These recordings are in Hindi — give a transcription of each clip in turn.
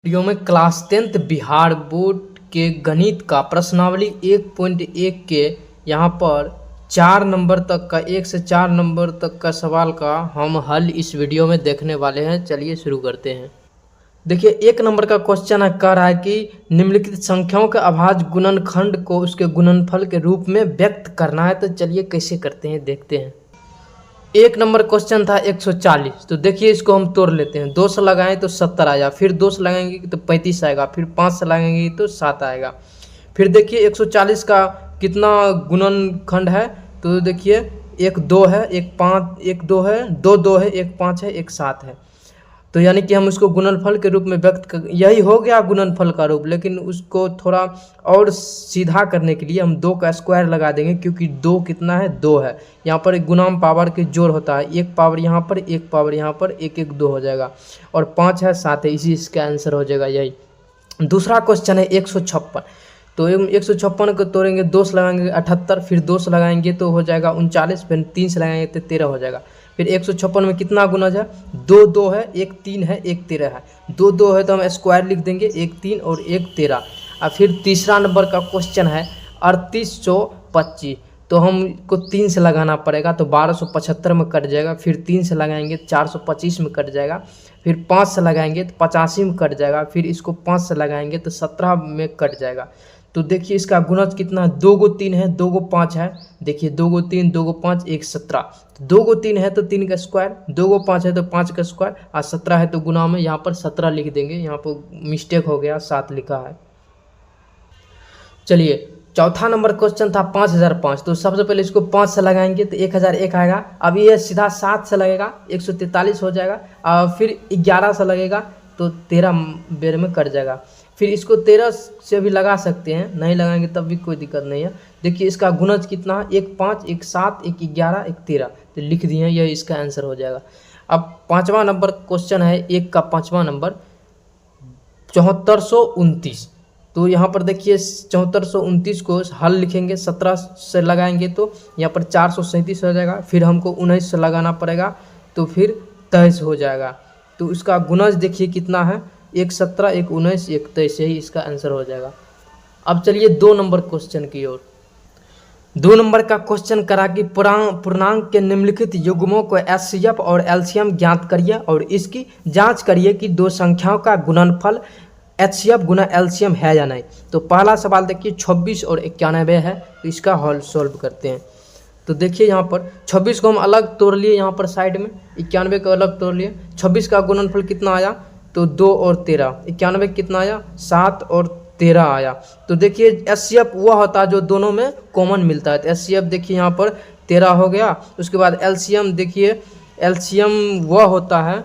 वीडियो में क्लास 10th बिहार बोर्ड के गणित का प्रश्नावली 1.1 के यहाँ पर 4 नंबर तक का 1 से 4 नंबर तक का सवाल का हम हल इस वीडियो में देखने वाले हैं। चलिए शुरू करते हैं। देखिए 1 नंबर का क्वेश्चन है, कह रहा है कि निम्नलिखित संख्याओं के अभाज्य गुणनखंड को उसके गुणनफल के रूप में व्यक्त करना है। तो चलिए कैसे करते हैं देखते हैं। 1 नंबर क्वेश्चन था 140। तो देखिए इसको हम तोड़ लेते हैं। 2 से लगाएं तो 70 आएगा, फिर 2 से लगाएंगे तो 35 आएगा, फिर 5 से लगाएंगे तो 7 आएगा। फिर देखिए 140 का कितना गुणनखंड है। तो देखिए 1 2 है, 1 5, 1 2 है, 2 2 है, 1 5 है, 1 7 है। तो यानी कि हम उसको गुणनफल के रूप में व्यक्त कर, यही हो गया गुणनफल का रूप। लेकिन उसको थोड़ा और सीधा करने के लिए हम 2 का स्क्वायर लगा देंगे, क्योंकि 2 कितना है, 2 है। यहाँ पर एक गुणाम पावर के जोड़ होता है, एक पावर यहाँ पर, एक पावर यहाँ पर, 1 1 2 हो जाएगा। और 5 है, 7 है, इसी इसका आंसर हो जाएगा यही। दूसरा क्वेश्चन है 156। तो 156 को तोड़ेंगे, 2 से लगाएंगे 78, फिर 2 से लगाएंगे तो हो जाएगा 39, फिर 3 से लगाएंगे तो 13 हो जाएगा। फिर 156 में कितना गुणज है, 2 2 है, 1 3 है, 1 13 है। 2 2 है तो हम स्क्वायर लिख देंगे, 1 3 और 1 13। और फिर तीसरा नंबर का क्वेश्चन है 3825। तो हमको 3 से लगाना पड़ेगा, तो 1275 में कट जाएगा। फिर 3 से लगाएंगे 425 में कट जाएगा। फिर 5 से लगाएंगे तो 85 में कट जाएगा। फिर इसको 5 से लगाएंगे तो 17 में कट जाएगा। तो देखिए इसका गुणज कितना है, 2 गो 3 है, 2 गो 5 है। देखिए 2 गो 3, 2 गो 5, 1 17। 2 गो 3 है तो 3 का स्क्वायर, 2 गो 5 है तो 5 का स्क्वायर, और 17 है तो गुणा में यहाँ पर 17 लिख देंगे। यहाँ पर मिस्टेक हो गया, 7 लिखा है। चलिए चौथा नंबर क्वेश्चन था 5005। तो सबसे पहले इसको 5 से लगाएंगे तो 1001 आएगा। अब ये सीधा 7 से लगेगा, 143 हो जाएगा। और फिर 11 से लगेगा तो 13 बेर में कट जाएगा। फिर इसको 13 से भी लगा सकते हैं, नहीं लगाएंगे तब भी कोई दिक्कत नहीं है। देखिए इसका गुणज कितना है, 1 5, 1 7, 1 11, 1 13। तो लिख दिए हैं, यह इसका आंसर हो जाएगा। अब 5वां नंबर क्वेश्चन है 1 का 5वां नंबर 7429। तो यहाँ पर देखिए 7429 को हल लिखेंगे, 17 से लगाएंगे तो यहाँ पर 437 हो जाएगा। फिर हमको 19 से लगाना पड़ेगा तो फिर 23 हो जाएगा। तो इसका गुणज देखिए कितना है, 1 17, 1 19, 1 23, यही इसका आंसर हो जाएगा। अब चलिए 2 नंबर क्वेश्चन की ओर। 2 नंबर का क्वेश्चन करा कि पूर्णांक के निम्नलिखित युग्मों को एचसीएफ और एलसीएम ज्ञात करिए और इसकी जांच करिए कि 2 संख्याओं का गुणनफल एचसीएफ गुना एलसीएम है या नहीं। तो पहला सवाल देखिए 26 और 91 है। तो इसका हल सॉल्व करते हैं। तो देखिए यहाँ पर 26 को हम अलग तोड़ लिए, यहाँ पर साइड में 91 को अलग तोड़ लिए। 26 का गुणनफल कितना आया, तो 2 और 13। 91 कितना आया, 7 और 13 आया। तो देखिए एचसीएफ वह होता है जो दोनों में कॉमन मिलता है। तो एचसीएफ देखिए यहाँ पर 13 हो गया। उसके बाद एलसीएम देखिए, एलसीएम वह होता है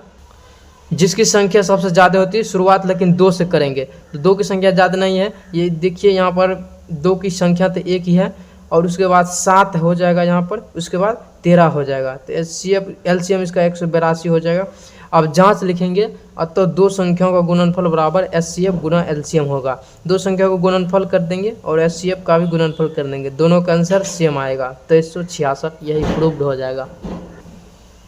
जिसकी संख्या सबसे ज़्यादा होती है। शुरुआत लेकिन 2 से करेंगे, तो 2 की संख्या ज़्यादा नहीं है। ये देखिए यहाँ पर 2 की संख्या तो 1 ही है, और उसके बाद 7 हो जाएगा यहाँ पर, उसके बाद 13 हो जाएगा। तो एलसीएम इसका 182 हो जाएगा। अब जांच लिखेंगे, तो 2 संख्याओं का गुणनफल बराबर एचसीएफ गुना एलसीएम होगा। 2 संख्या को गुणनफल कर देंगे और एचसीएफ का भी गुणनफल कर देंगे, दोनों का आंसर सेम आएगा, 2366। यही प्रूव्ड हो जाएगा।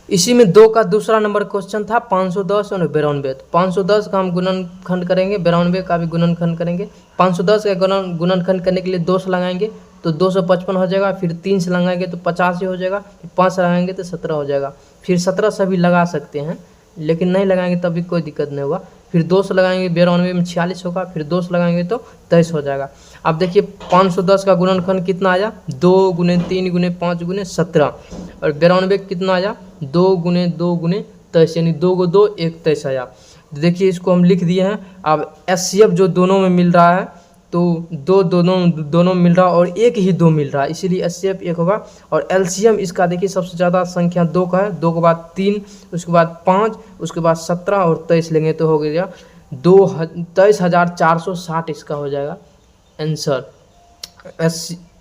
इसी में 2 का दूसरा नंबर क्वेश्चन था 510 और 92। तो 510 का हम गुणनखंड करेंगे, 92 का भी गुणनखंड करेंगे। 510 का गुणनखंड करने के लिए 2 से लगाएंगे तो 255 हो जाएगा। फिर 3 से लगाएंगे तो 85 हो जाएगा। फिर 5 से लगाएंगे तो 17 हो जाएगा। फिर 17 से भी लगा सकते हैं, लेकिन नहीं लगाएंगे तब भी कोई दिक्कत नहीं होगा। फिर 2 से लगाएंगे 92 में 46 होगा। फिर 2 से लगाएंगे तो 23 हो जाएगा। अब देखिए 510 का गुणनखंड कितना आया, 2 गुने 3 गुने 5 गुने 17। और 92 कितना आया, 2 गुने 2 गुने 23, यानी 2 को 2 1 23 आया। देखिए इसको हम लिख दिए हैं। अब एचसीएफ जो दोनों में मिल रहा है, तो 2 दोनों मिल रहा है और 1 ही 2 मिल रहा है, इसीलिए एचसीएफ 1 होगा। और एलसीएम इसका देखिए सबसे ज़्यादा संख्या 2 का है। 2 के बाद 3, उसके बाद 5, उसके बाद 17 और 23 लेंगे तो हो गया 23,460 इसका हो जाएगा आंसर,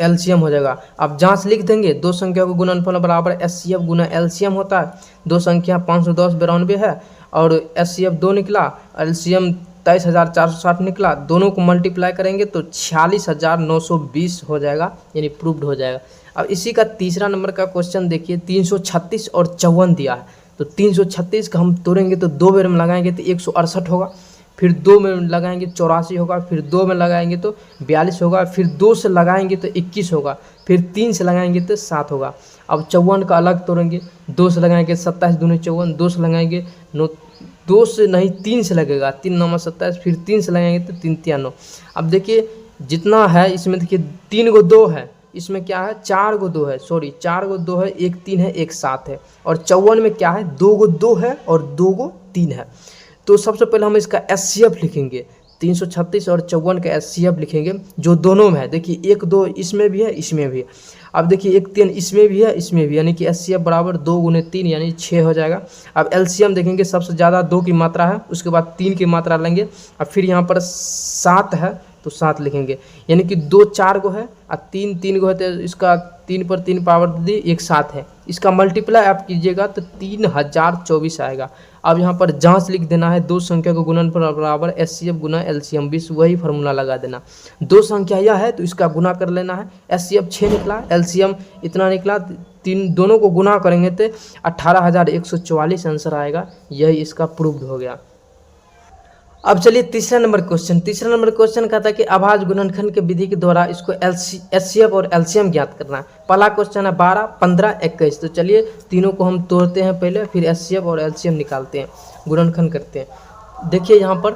एलसीएम हो जाएगा। अब जांच लिख देंगे, 2 संख्या को गुणनफल बराबर एचसीएफ गुना एलसीएम होता है। 2 संख्या 510 92 है और एचसीएफ 2 निकला, एलसीएम 23,460 निकला। दोनों को मल्टीप्लाई करेंगे तो 46,920 हो जाएगा, यानी प्रूव्ड हो जाएगा। अब इसी का तीसरा नंबर का क्वेश्चन देखिए, 336 और 54 दिया है। तो 336 का हम तोड़ेंगे तो 2 बेर में लगाएंगे तो 168 होगा। फिर 2 में लगाएंगे 84 होगा, फिर 2 में लगाएंगे तो 42 होगा, फिर 2 से लगाएंगे तो 21 होगा, फिर 3 से लगाएंगे तो 7 होगा। अब 54 का अलग तोड़ेंगे, 2 से लगाएंगे 27 दूनी 54, 2 से लगाएंगे 9, 2 से नहीं 3 से लगेगा, 3 9 27, फिर 3 से लगाएंगे तो 3 3 9। अब देखिए जितना है इसमें देखिए 3 गो 2 है, इसमें क्या है 4 गो 2 है, सॉरी 4 गो 2 है, एक 3 है एक 7 है, और 54 में क्या है 2 गो 2 है और 2 गो 3 है। तो सबसे पहले हम इसका एचसीएफ लिखेंगे, 336 और 54 का एचसीएफ लिखेंगे जो दोनों में है। देखिए 1 2 इसमें भी है इसमें भी है। अब देखिए 1 3 इसमें भी है इसमें भी, यानी कि एचसीएफ बराबर 2 गुने 3 यानी 6 हो जाएगा। अब एलसीएम देखेंगे, सबसे ज़्यादा 2 की मात्रा है, उसके बाद 3 की मात्रा लेंगे, अब फिर यहाँ पर 7 है तो 7 लिखेंगे, यानी कि 2 4 गो है और 3 3 गो है, तो इसका 3 पर 3 पावर दी 1 7 है, इसका मल्टीप्लाई आप कीजिएगा तो 3024 आएगा। अब यहाँ पर जांच लिख देना है, दो संख्या को गुणन पर बराबर एचसीएफ गुना एलसीएम 20, वही फार्मूला लगा देना। दो संख्या यह है तो इसका गुना कर लेना है, एचसीएफ 6 निकला, एलसीएम इतना निकला, तीन दोनों को गुना करेंगे तो 18,144 आंसर आएगा, यही इसका प्रूव्ड हो गया। अब चलिए तीसरा नंबर क्वेश्चन कहता है कि अभाज्य गुणनखंड के विधि के द्वारा इसको एचसीएफ और एलसीएम ज्ञात करना है। पहला क्वेश्चन है 12, 15, 21। तो चलिए तीनों को हम तोड़ते हैं पहले, फिर एचसीएफ और एलसीएम निकालते हैं, गुणनखंड करते हैं। देखिए यहाँ पर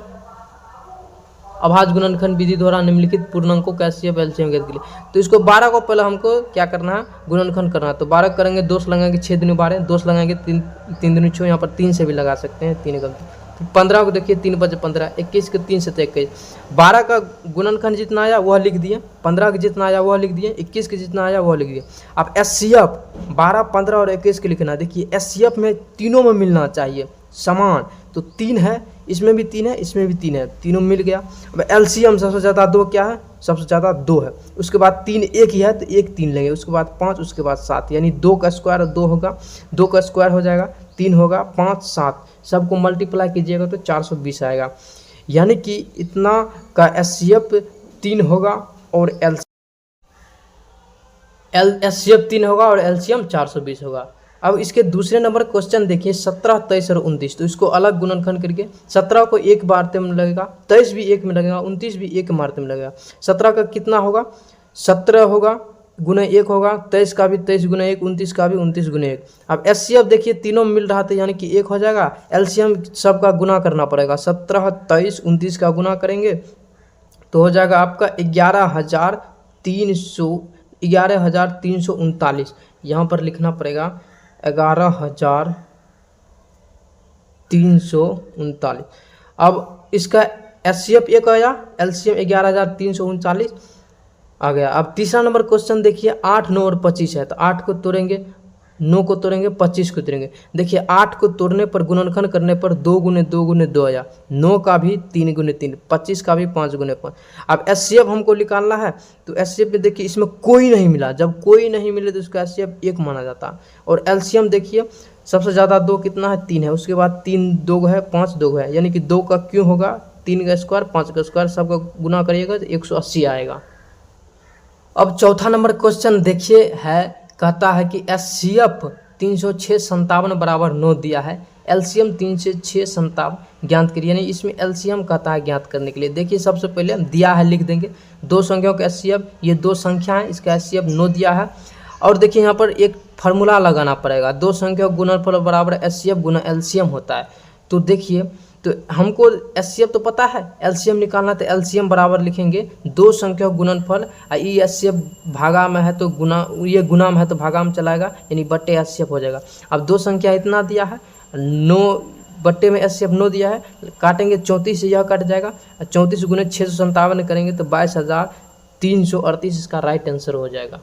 अभाज्य गुणनखंड विधि द्वारा निम्नलिखित पूर्णांकों का एचसीएफ एलसीएम ज्ञात कीजिए। तो इसको 12 को पहले हमको क्या करना है, गुणनखंड करना है। तो 12 करेंगे, 2 से लगाएंगे 6 दूनी 12, 2 से लगाएंगे 3 दूनी 6, यहाँ पर 3 से भी लगा सकते हैं, 3 गलती। 15 को देखिए 3 बजे 15, 21 के 3 से 21, 12 का गुणनखंड जितना आया वह लिख दिए, 15 के जितना आया वह लिख दिए, 21 के जितना आया वह लिख दिए। अब एचसीएफ 12, 15 और 21 के लिखना। देखिए एचसीएफ में तीनों में मिलना चाहिए समान, तो 3 है, इसमें भी 3 है, इसमें भी 3 है, तीनों मिल गया। अब एलसीएम सबसे ज़्यादा 2 क्या है, सबसे ज़्यादा 2 है, उसके बाद 3 एक ही है तो 1 3 लेंगे, उसके बाद 5, उसके बाद 7, यानी 2 का स्क्वायर 2 होगा, 2 का स्क्वायर हो जाएगा 3 होगा, 5 7, सबको मल्टीप्लाई कीजिएगा तो 420 आएगा, यानी कि इतना का एचसीएफ 3 होगा और एचसीएफ 3 होगा और एलसीएम 420 होगा। अब इसके दूसरे नंबर क्वेश्चन देखिए 17, 23 और 29। तो इसको अलग गुणनखंड करके 17 को 1 मारते में लगेगा, 23 भी 1 में लगेगा, 29 भी 1 मारते में लगेगा। 17 का कितना होगा, 17 होगा गुना 1 होगा, 23 का भी 23 गुना 1, 29 का भी 29 गुना 1। अब एचसीएफ देखिए तीनों में मिल रहा था यानी कि 1 हो जाएगा, एलसीएम सबका गुना करना पड़ेगा, 17, 23, 29 का गुना करेंगे तो हो जाएगा आपका 11,339। यहाँ पर लिखना पड़ेगा 11,339। अब इसका एचसीएफ 1 आया, एलसीएम 11,339 आ गया। अब तीसरा नंबर क्वेश्चन देखिए 8, 9 और 25 है, तो 8 को तोड़ेंगे, 9 को तोड़ेंगे, 25 को तोड़ेंगे। देखिए 8 को तोड़ने पर गुणनखंड करने पर 2 गुने 2 गुने 2 आया, 9 का भी 3 गुने 3, 25 का भी 5 गुने 5। अब एचसीएफ हमको निकालना है, तो एचसीएफ में देखिए इसमें कोई नहीं मिला, जब कोई नहीं मिले तो इसका एचसीएफ 1 माना जाता। और एलसीएम देखिए सबसे ज़्यादा 2 कितना है, 3 है, उसके बाद 3 2 है, 5 2 है, यानी कि 2 का क्यों होगा, 3 का स्क्वायर 5 का स्क्वायर, सबका गुना करिएगा तो 180 आएगा। अब चौथा नंबर क्वेश्चन देखिए है, कहता है कि एचसीएफ 306 57 बराबर 9 दिया है, एलसीएम 306 57 ज्ञात करिए, यानी इसमें एलसीएम कहता है ज्ञात करने के लिए। देखिए सबसे पहले दिया है लिख देंगे, दो संख्याओं का एचसीएफ, ये 2 संख्या है, इसका एचसीएफ 9 दिया है। और देखिए यहाँ पर एक फार्मूला लगाना पड़ेगा, 2 संख्याओं गुणनफल बराबर एचसीएफ गुना एलसीएम होता है। तो देखिए तो हमको एचसीएफ तो पता है, एलसीएम निकालना, तो एलसीएम बराबर लिखेंगे 2 संख्या गुणनफल, ये एचसीएफ भागा में है तो गुना, ये गुना में है तो भागा में चलाएगा, यानी बट्टे एचसीएफ हो जाएगा। अब 2 संख्या इतना दिया है, 9 बट्टे में एचसीएफ 9 दिया है, काटेंगे 34 से यह कट जाएगा, 34 गुने 657 करेंगे तो 22,338 इसका राइट आंसर हो जाएगा।